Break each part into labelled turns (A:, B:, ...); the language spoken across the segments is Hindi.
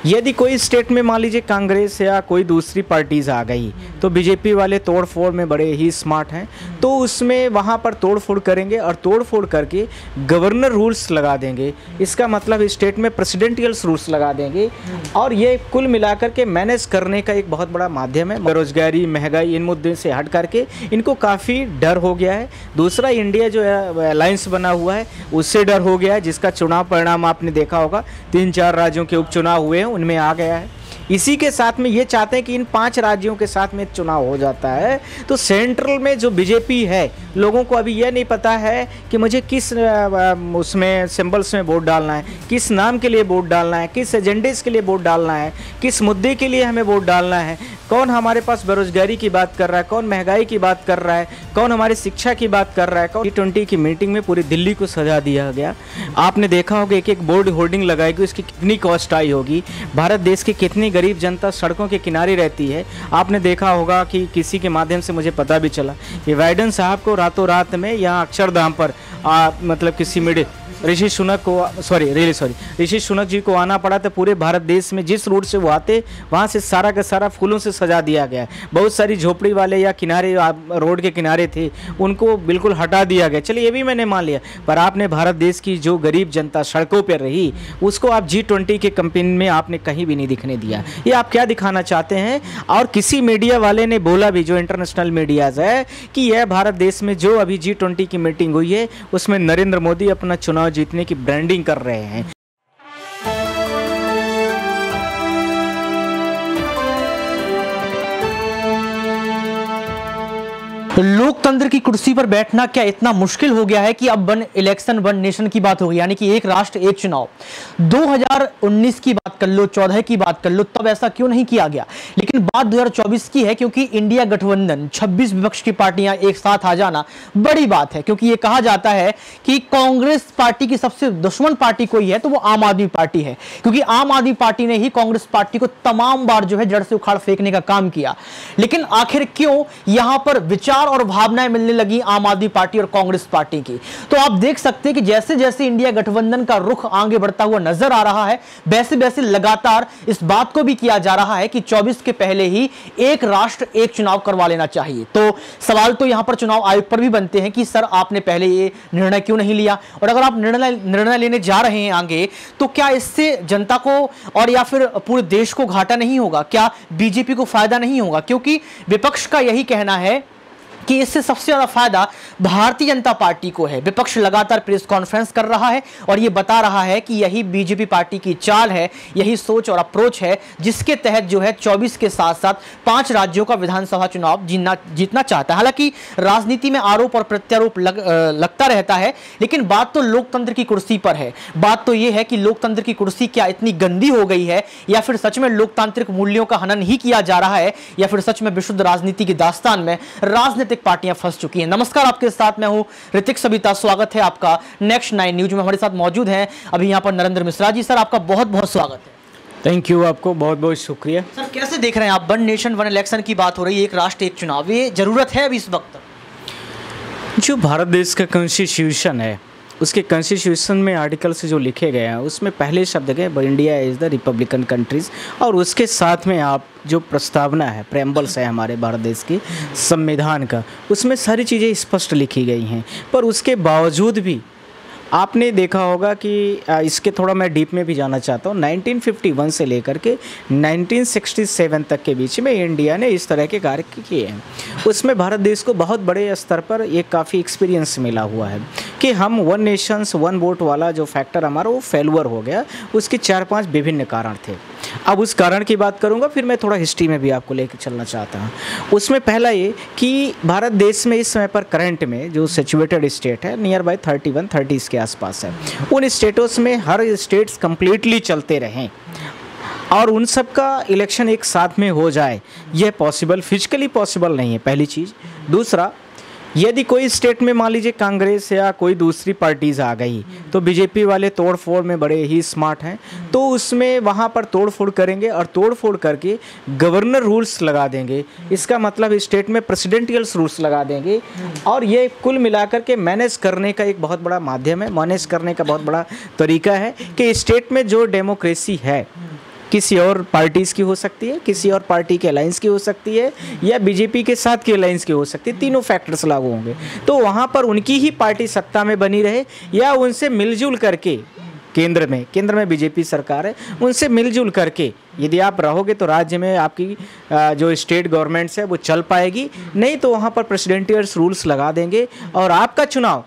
A: यदि कोई स्टेट में मान लीजिए कांग्रेस या कोई दूसरी पार्टीज आ गई तो बीजेपी वाले तोड़ फोड़ में बड़े ही स्मार्ट हैं, तो उसमें वहाँ पर तोड़ फोड़ करेंगे और तोड़ फोड़ करके गवर्नर रूल्स लगा देंगे। इसका मतलब स्टेट में प्रेसिडेंशियल रूल्स लगा देंगे और ये कुल मिलाकर के मैनेज करने का एक बहुत बड़ा माध्यम है। बेरोजगारी, महंगाई, इन मुद्दे से हट करके इनको काफ़ी डर हो गया है। दूसरा, इंडिया जो अलायंस बना हुआ है उससे डर हो गया है, जिसका चुनाव परिणाम आपने देखा होगा। 3-4 राज्यों के उपचुनाव हुए हैं, उनमें आ गया है। इसी के साथ में ये चाहते हैं कि इन 5 राज्यों के साथ में चुनाव हो जाता है तो सेंट्रल में जो बीजेपी है, लोगों को अभी यह नहीं पता है कि मुझे किस उसमें सिंबल्स में वोट डालना है, किस नाम के लिए वोट डालना है, किस एजेंडेस के लिए वोट डालना है, किस मुद्दे के लिए हमें वोट डालना है। कौन हमारे पास बेरोजगारी की बात कर रहा है, कौन महंगाई की बात कर रहा है, कौन हमारी शिक्षा की बात कर रहा है। G20 की मीटिंग में पूरी दिल्ली को सजा दिया गया। आपने देखा होगा एक एक बोर्ड होर्डिंग लगाएगी, उसकी कितनी कॉस्ट आई होगी। भारत देश की कितनी गरीब जनता सड़कों के किनारे रहती है। आपने देखा होगा कि किसी के माध्यम से मुझे पता भी चला कि बाइडेन साहब को रातों रात में यहाँ अक्षरधाम पर मतलब किसी मीडिया ऋषि सुनक जी को आना पड़ा। तो पूरे भारत देश में जिस रूट से वो आते वहाँ से सारा का सारा फूलों से सजा दिया गया। बहुत सारी झोपड़ी वाले या किनारे रोड के किनारे थे, उनको बिल्कुल हटा दिया गया। चलिए ये भी मैंने मान लिया, पर आपने भारत देश की जो गरीब जनता सड़कों पर रही उसको आप G20 के कैंपेन में आपने कहीं भी नहीं दिखने दिया। ये आप क्या दिखाना चाहते हैं? और किसी मीडिया वाले ने बोला भी, जो इंटरनेशनल मीडियाज है, कि यह भारत देश में जो अभी G20 की मीटिंग हुई है उसमें नरेंद्र मोदी अपना चुनाव जीतने की ब्रांडिंग कर रहे हैं।
B: लोकतंत्र की कुर्सी पर बैठना क्या इतना मुश्किल हो गया है कि अब वन इलेक्शन वन नेशन की बात होगी, यानी कि एक राष्ट्र एक चुनाव। 2019 की बात कर लो, 14 की बात कर लो, तब ऐसा क्यों नहीं किया गया। लेकिन बात 2024 की है, क्योंकि इंडिया गठबंधन 26 विपक्ष की पार्टियां एक साथ आ जाना बड़ी बात है। क्योंकि यह कहा जाता है कि कांग्रेस पार्टी की सबसे दुश्मन पार्टी कोई है तो वो आम आदमी पार्टी है, क्योंकि आम आदमी पार्टी ने ही कांग्रेस पार्टी को तमाम बार जो है जड़ से उखाड़ फेंकने का काम किया। लेकिन आखिर क्यों यहां पर विचार और भावनाएं मिलने लगी आम आदमी पार्टी और कांग्रेस पार्टी की। तो आप देख सकते हैं कि जैसे जैसे इंडिया गठबंधन का रुख आगे बढ़ता हुआ नजर आ रहा है, वैसे वैसे लगातार इस बात को भी किया जा रहा है कि 24 के पहले ही एक राष्ट्र एक चुनाव करवा लेना चाहिए। तो सवाल तो यहां पर चुनाव आयोग पर भी बनते हैं कि सर आपने पहले ये निर्णय क्यों नहीं लिया, और अगर आप निर्णय लेने जा रहे हैं आगे, तो क्या इससे जनता को और या फिर पूरे देश को घाटा नहीं होगा? क्या बीजेपी को फायदा नहीं होगा? क्योंकि विपक्ष का यही कहना है कि इससे सबसे ज्यादा फायदा भारतीय जनता पार्टी को है। विपक्ष लगातार प्रेस कॉन्फ्रेंस कर रहा है और यह बता रहा है कि यही बीजेपी पार्टी की चाल है, यही सोच और अप्रोच है जिसके तहत जो है 24 के साथ साथ 5 राज्यों का विधानसभा चुनाव जीतना चाहता है। हालांकि राजनीति में आरोप और प्रत्यारोप लगता रहता है, लेकिन बात तो लोकतंत्र की कुर्सी पर है। बात तो यह है कि लोकतंत्र की कुर्सी क्या इतनी गंदी हो गई है, या फिर सच में लोकतांत्रिक मूल्यों का हनन ही किया जा रहा है, या फिर सच में विशुद्ध राजनीति की दास्तान में राजनीतिक पार्टियां फंस चुकी हैं। नमस्कार, आपके साथ मैं हूं ऋतिक सबिता। स्वागत है आपका नेक्स्ट 9 न्यूज में। हमारे साथ मौजूद हैं अभी यहां पर नरेंद्र मिश्रा जी। सर आपका बहुत बहुत स्वागत है।
A: थैंक यू, आपको बहुत बहुत शुक्रिया।
B: सर कैसे देख रहे हैं आप, वन नेशन वन इलेक्शन की बात हो रही है, एक राष्ट्र एक चुनाव, ये जरूरत है अभी इस वक्त?
A: जो भारत देश का कॉन्स्टिट्यूशन है, उसके कॉन्स्टिट्यूशन में आर्टिकल से जो लिखे गए हैं उसमें पहले शब्द गए India is the Republican countries, और उसके साथ में आप जो प्रस्तावना है, प्रेम्बल्स है हमारे भारत देश की संविधान का, उसमें सारी चीज़ें स्पष्ट लिखी गई हैं। पर उसके बावजूद भी आपने देखा होगा कि इसके थोड़ा मैं डीप में भी जाना चाहता हूँ। 1951 से लेकर के 1967 तक के बीच में इंडिया ने इस तरह के कार्य किए हैं। उसमें भारत देश को बहुत बड़े स्तर पर एक काफ़ी एक्सपीरियंस मिला हुआ है कि हम वन नेशंस वन वोट वाला जो फैक्टर हमारा वो फेलुअर हो गया। उसके 4-5 विभिन्न कारण थे। अब उस कारण की बात करूंगा, फिर मैं थोड़ा हिस्ट्री में भी आपको लेकर चलना चाहता हूँ। उसमें पहला ये कि भारत देश में इस समय पर करंट में जो सिचुएटेड स्टेट है, नियर बाय 31-30 के आसपास है, उन स्टेटों में हर स्टेट्स कंप्लीटली चलते रहें और उन सब का इलेक्शन एक साथ में हो जाए, यह पॉसिबल फिजिकली पॉसिबल नहीं है, पहली चीज़। दूसरा, यदि कोई स्टेट में मान लीजिए कांग्रेस या कोई दूसरी पार्टीज आ गई तो बीजेपी वाले तोड़ फोड़ में बड़े ही स्मार्ट हैं, तो उसमें वहाँ पर तोड़ फोड़ करेंगे और तोड़ फोड़ करके गवर्नर रूल्स लगा देंगे। इसका मतलब स्टेट में प्रेसिडेंशियल रूल्स लगा देंगे और ये कुल मिलाकर के मैनेज करने का एक बहुत बड़ा माध्यम है, मैनेज करने का बहुत बड़ा तरीका है कि स्टेट में जो डेमोक्रेसी है किसी और पार्टीज़ की हो सकती है, किसी और पार्टी के अलायंस की हो सकती है, या बीजेपी के साथ की अलायंस की हो सकती है। तीनों फैक्टर्स लागू होंगे। तो वहाँ पर उनकी ही पार्टी सत्ता में बनी रहे या उनसे मिलजुल करके, केंद्र में बीजेपी सरकार है, उनसे मिलजुल करके यदि आप रहोगे तो राज्य में आपकी जो स्टेट गवर्नमेंट्स है वो चल पाएगी। नहीं तो वहाँ पर प्रेसिडेंशियल रूल्स लगा देंगे और आपका चुनाव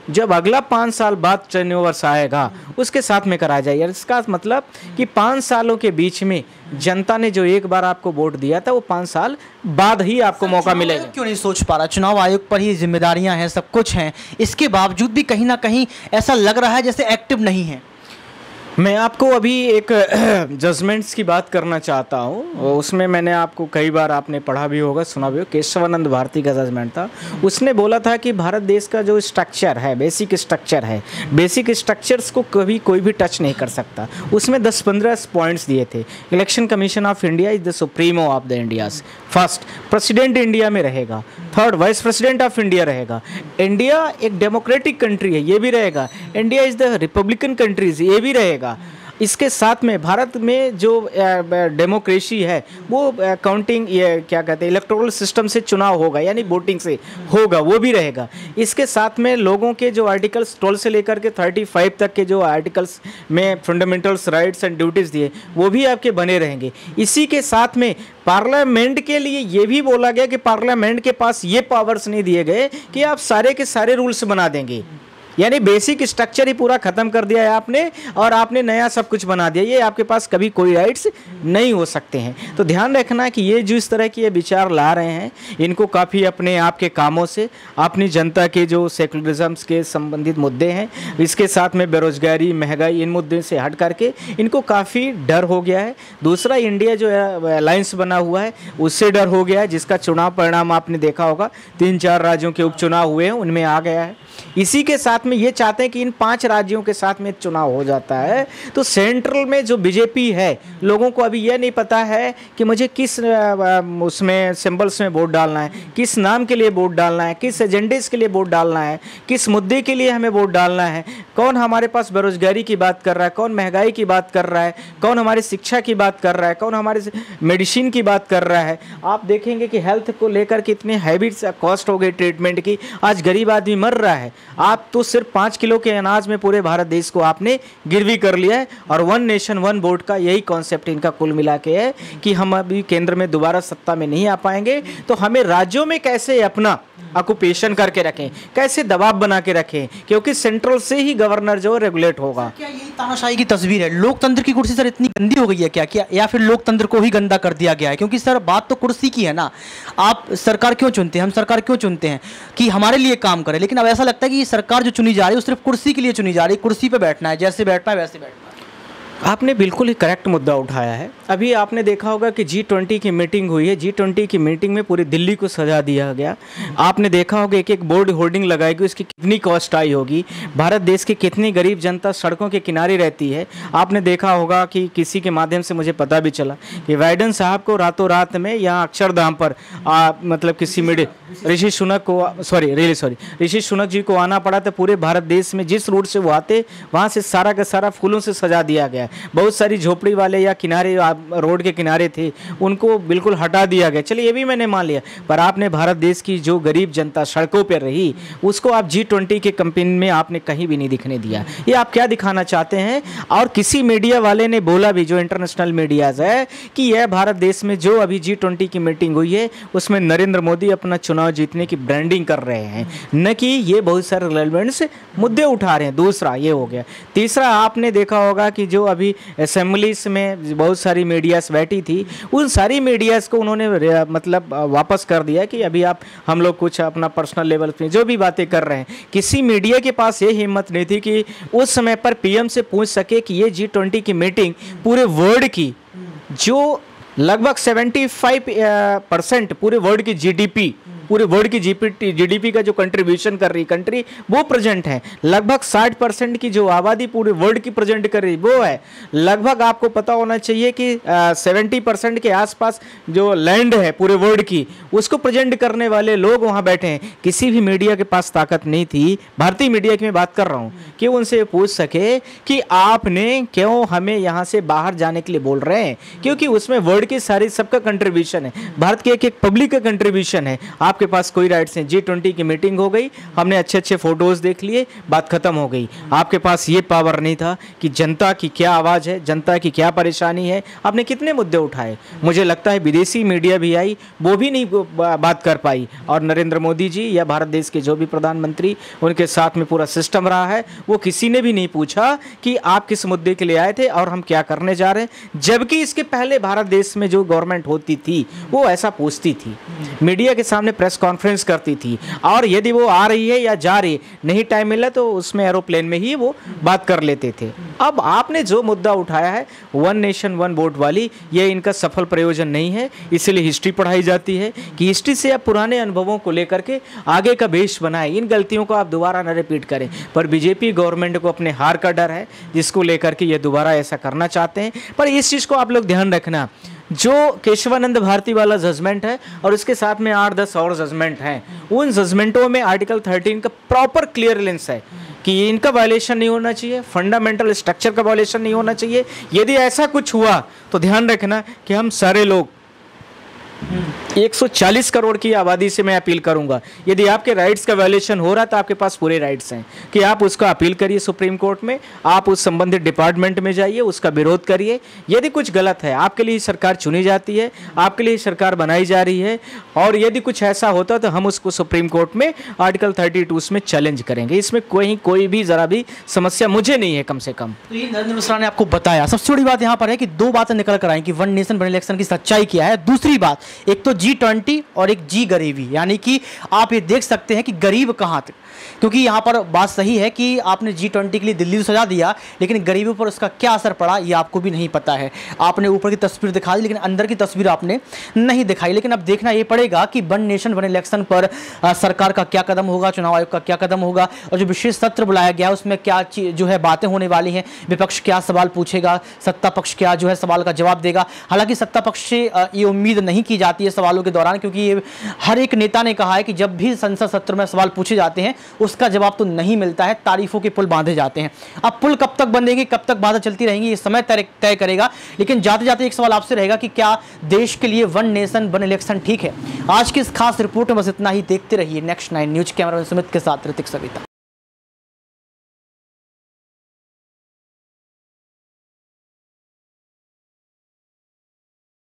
A: जब अगला 5 साल बाद चुनाव वर्ष आएगा उसके साथ में कराया जाएगा। इसका मतलब कि 5 सालों के बीच में जनता ने जो एक बार आपको वोट दिया था वो 5 साल बाद ही आपको मौका मिलेगा।
B: क्यों नहीं सोच पा रहा? चुनाव आयोग पर ही जिम्मेदारियां हैं, सब कुछ हैं, इसके बावजूद भी कहीं ना कहीं ऐसा लग रहा है जैसे एक्टिव नहीं है।
A: मैं आपको अभी एक जजमेंट्स की बात करना चाहता हूँ। उसमें मैंने आपको कई बार आपने पढ़ा भी होगा, सुना भी होगा, केशवानंद भारती का जजमेंट था। उसने बोला था कि भारत देश का जो स्ट्रक्चर है, बेसिक स्ट्रक्चर्स को कभी कोई भी टच नहीं कर सकता। उसमें 10-15 पॉइंट्स दिए थे। Election commission of India is the supremo of the India's. First, president India में रहेगा। Third, vice president of India रहेगा। इंडिया एक डेमोक्रेटिक कंट्री है, ये भी रहेगा। India is the Republican countries, ये भी रहेगा। इसके साथ में भारत में जो डेमोक्रेसी है वो काउंटिंग, ये क्या कहते हैं, इलेक्टोरल सिस्टम से चुनाव होगा, यानी वोटिंग से होगा, वो भी रहेगा। इसके साथ में लोगों के जो आर्टिकल्स 12 से लेकर के 35 तक के जो आर्टिकल्स में फंडामेंटल्स राइट्स एंड ड्यूटीज़ दिए वो भी आपके बने रहेंगे। इसी के साथ में पार्लियामेंट के लिए ये भी बोला गया कि पार्लियामेंट के पास ये पावर्स नहीं दिए गए कि आप सारे के सारे रूल्स बना देंगे, यानी बेसिक स्ट्रक्चर ही पूरा खत्म कर दिया है आपने और आपने नया सब कुछ बना दिया। ये आपके पास कभी कोई राइट्स नहीं हो सकते हैं। तो ध्यान रखना कि ये जो इस तरह की ये विचार ला रहे हैं, इनको काफ़ी अपने आप के कामों से, अपनी जनता के जो सेकुलरिज्म के संबंधित मुद्दे हैं, इसके साथ में बेरोजगारी, महंगाई, इन मुद्दे से हट करके इनको काफ़ी डर हो गया है। दूसरा, इंडिया जो अलायंस बना हुआ है उससे डर हो गया है, जिसका चुनाव परिणाम आपने देखा होगा। 3-4 राज्यों के उपचुनाव हुए हैं, उनमें आ गया है। इसी के साथ में ये चाहते हैं कि इन 5 राज्यों के साथ में चुनाव हो जाता है तो सेंट्रल में जो बीजेपी है, लोगों को अभी यह नहीं पता है कि मुझे किस उसमें सिंबल्स में वोट डालना है, किस नाम के लिए वोट डालना है, किस एजेंडेस के लिए वोट डालना है, किस मुद्दे के लिए हमें वोट डालना है। कौन हमारे पास बेरोजगारी की बात कर रहा है, कौन महंगाई की बात कर रहा है, कौन हमारी शिक्षा की बात कर रहा है, कौन हमारे मेडिसिन की बात कर रहा है। आप देखेंगे कि हेल्थ को लेकर के इतने हैवी कॉस्ट हो गई ट्रीटमेंट की, आज गरीब आदमी मर रहा है। आप तो सिर्फ 5 किलो के अनाज में पूरे भारत देश को आपने गिरवी कर लिया है। और 1 नेशन 1 वोट का यही कॉन्सेप्ट इनका कुल मिला के है कि हम अभी केंद्र में दोबारा सत्ता में नहीं आ पाएंगे तो हमें राज्यों में कैसे अपना ऑक्यूपेशन करके रखें, कैसे दबाव बना के रखें, क्योंकि सेंट्रल से ही गवर्नर जो रेगुलेट होगा।
B: क्या यही तानाशाही की तस्वीर है? लोकतंत्र की कुर्सी सर इतनी गंदी हो गई है क्या या फिर लोकतंत्र को ही गंदा कर दिया गया है? क्योंकि सर बात तो कुर्सी की है ना। आप सरकार क्यों चुनते हैं, हम सरकार क्यों चुनते हैं कि हमारे लिए काम करे, लेकिन अब ऐसा लगता है कि ये सरकार जो चुनी जा रही है वो सिर्फ कुर्सी के लिए चुनी जा रही है, कुर्सी पे बैठना है, जैसे बैठ पाए वैसे बैठना है।
A: आपने बिल्कुल ही करेक्ट मुद्दा उठाया है। अभी आपने देखा होगा कि G20 की मीटिंग हुई है। G20 की मीटिंग में पूरी दिल्ली को सजा दिया गया। आपने देखा होगा एक बोर्ड होर्डिंग लगाएगी, उसकी कितनी कॉस्ट आई होगी। भारत देश की कितनी गरीब जनता सड़कों के किनारे रहती है। आपने देखा होगा कि किसी के माध्यम से मुझे पता भी चला कि बाइडेन साहब को रातों रात में यहाँ अक्षरधाम पर मतलब किसी ऋषि सुनक जी को आना पड़ा। तो पूरे भारत देश में जिस रूट से वो आते वहाँ से सारा का सारा फूलों से सजा दिया गया। बहुत सारी झोपड़ी वाले या किनारे रोड के किनारे थे उनको बिल्कुल हटा दिया गया। चलिए ये भी मैंने मान लिया, पर आपने भारत देश की जो गरीब जनता सड़कों पर रही उसको आप G20 के कैंपेन में आपने कहीं भी नहीं दिखने दिया। ये आप क्या दिखाना चाहते हैं? और किसी मीडिया वाले ने बोला भी, जो इंटरनेशनल मीडियाज है, कि यह भारत देश में जो अभी G20 की मीटिंग हुई है उसमें नरेंद्र मोदी अपना चुनाव जीतने की ब्रांडिंग कर रहे हैं, न कि ये बहुत सारे रेलेवेंट मुद्दे उठा रहे हैं। दूसरा ये हो गया। तीसरा, आपने देखा होगा कि जो अभी असेंबलीज में बहुत सारी मीडियास बैठी थी, उन सारी मीडियास को उन्होंने मतलब वापस कर दिया कि अभी आप हम लोग कुछ अपना पर्सनल लेवल पे जो भी बातें कर रहे हैं। किसी मीडिया के पास ये हिम्मत नहीं थी कि उस समय पर पीएम से पूछ सके कि ये G20 की मीटिंग पूरे वर्ल्ड की, जो लगभग 75% पूरे वर्ल्ड की GDP पूरे वर्ल्ड की जीडीपी का जो कंट्रीब्यूशन कर रही कंट्री वो प्रेजेंट है। लगभग 60% की जो आबादी पूरे वर्ल्ड की प्रेजेंट कर रही वो है। लगभग आपको पता होना चाहिए कि 70% के आसपास जो लैंड है पूरे वर्ल्ड की उसको प्रेजेंट करने वाले लोग वहाँ बैठे हैं। किसी भी मीडिया के पास ताकत नहीं थी, भारतीय मीडिया की मैं बात कर रहा हूँ, कि उनसे पूछ सके कि आपने क्यों हमें यहाँ से बाहर जाने के लिए बोल रहे हैं, क्योंकि उसमें वर्ल्ड की सारी सबका कंट्रीब्यूशन है, भारत के एक एक पब्लिक का कंट्रीब्यूशन है। आपके पास कोई राइट्स नहीं। G20 की मीटिंग हो गई, हमने अच्छे अच्छे फोटोज देख लिए, बात खत्म हो गई। आपके पास ये पावर नहीं था कि जनता की क्या आवाज़ है, जनता की क्या परेशानी है। आपने कितने मुद्दे उठाए, मुझे लगता है विदेशी मीडिया भी आई, वो भी नहीं बात कर पाई। और नरेंद्र मोदी जी या भारत देश के जो भी प्रधानमंत्री, उनके साथ में पूरा सिस्टम रहा है, वो किसी ने भी नहीं पूछा कि आप किस मुद्दे के लिए आए थे और हम क्या करने जा रहे हैं। जबकि इसके पहले भारत देश में जो गवर्नमेंट होती थी वो ऐसा पूछती थी, मीडिया के सामने प्रेस कॉन्फ्रेंस करती थी, और यदि वो आ रही है या जा रही नहीं टाइम मिला तो उसमें एरोप्लेन में ही वो बात कर लेते थे। अब आपने जो मुद्दा उठाया है वन नेशन वन वोट वाली, ये इनका सफल प्रयोजन नहीं है। इसलिए हिस्ट्री पढ़ाई जाती है कि हिस्ट्री से आप पुराने अनुभवों को लेकर के आगे का बेस बनाए, इन गलतियों को आप दोबारा न रिपीट करें। पर बीजेपी गवर्नमेंट को अपने हार का डर है, जिसको लेकर के ये दोबारा ऐसा करना चाहते हैं। पर इस चीज़ को आप लोग ध्यान रखना, जो केशवानंद भारती वाला जजमेंट है और उसके साथ में 8-10 और जजमेंट हैं, उन जजमेंटों में आर्टिकल 13 का प्रॉपर क्लियरेंस है कि इनका वायलेशन नहीं होना चाहिए, फंडामेंटल स्ट्रक्चर का वायलेशन नहीं होना चाहिए। यदि ऐसा कुछ हुआ तो ध्यान रखना कि हम सारे लोग 140 करोड़ की आबादी से मैं अपील करूंगा, यदि आपके राइट्स का वायलेशन हो रहा है तो आपके पास पूरे राइट्स हैं कि आप उसका अपील करिए सुप्रीम कोर्ट में, आप उस संबंधित डिपार्टमेंट में जाइए, उसका विरोध करिए। यदि कुछ गलत है, आपके लिए सरकार चुनी जाती है, आपके लिए सरकार बनाई जा रही है, और यदि कुछ ऐसा होता तो हम उसको सुप्रीम कोर्ट में आर्टिकल 32 में चैलेंज करेंगे। इसमें कोई भी जरा भी समस्या मुझे नहीं है, कम से कम।
B: तो ये नरेंद्र मिश्रा ने आपको बताया। सबसे बड़ी बात यहाँ पर है कि दो बातें निकल कर आई कि वन नेशन वन इलेक्शन की सच्चाई क्या है। दूसरी बात, एक तो G20 और एक जी गरीबी, यानी कि आप ये देख सकते हैं कि गरीब कहाँ थे, क्योंकि यहाँ पर बात सही है कि आपने G20 के लिए दिल्ली को सजा दिया, लेकिन गरीबों पर उसका क्या असर पड़ा ये आपको भी नहीं पता है। आपने ऊपर की तस्वीर दिखा दी, लेकिन अंदर की तस्वीर आपने नहीं दिखाई। लेकिन अब देखना ये पड़ेगा कि वन नेशन वन इलेक्शन पर सरकार का क्या कदम होगा, चुनाव आयोग का क्या कदम होगा, और जो विशेष सत्र बुलाया गया उसमें क्या जो है बातें होने वाली हैं। विपक्ष क्या सवाल पूछेगा, सत्ता पक्ष क्या जो है सवाल का जवाब देगा। हालांकि सत्ता पक्ष से ये उम्मीद नहीं की जाती है सवालों के दौरान, क्योंकि ये हर एक नेता ने कहा है कि जब भी संसद सत्र में सवाल पूछे जाते हैं उसका जवाब तो नहीं मिलता है, तारीफों के पुल बांधे जाते हैं। अब पुल कब तक बंधेंगे, कब तक बातें चलती रहेंगी, ये समय तय करेगा। लेकिन जाते जाते एक सवाल आपसे रहेगा कि क्या देश के लिए वन नेशन वन इलेक्शन ठीक है। आज की इस खास रिपोर्ट में बस इतना ही। देखते रहिए नेक्स्ट 9 न्यूज। कैमरामैन सुमित के साथ ऋतिक सविता।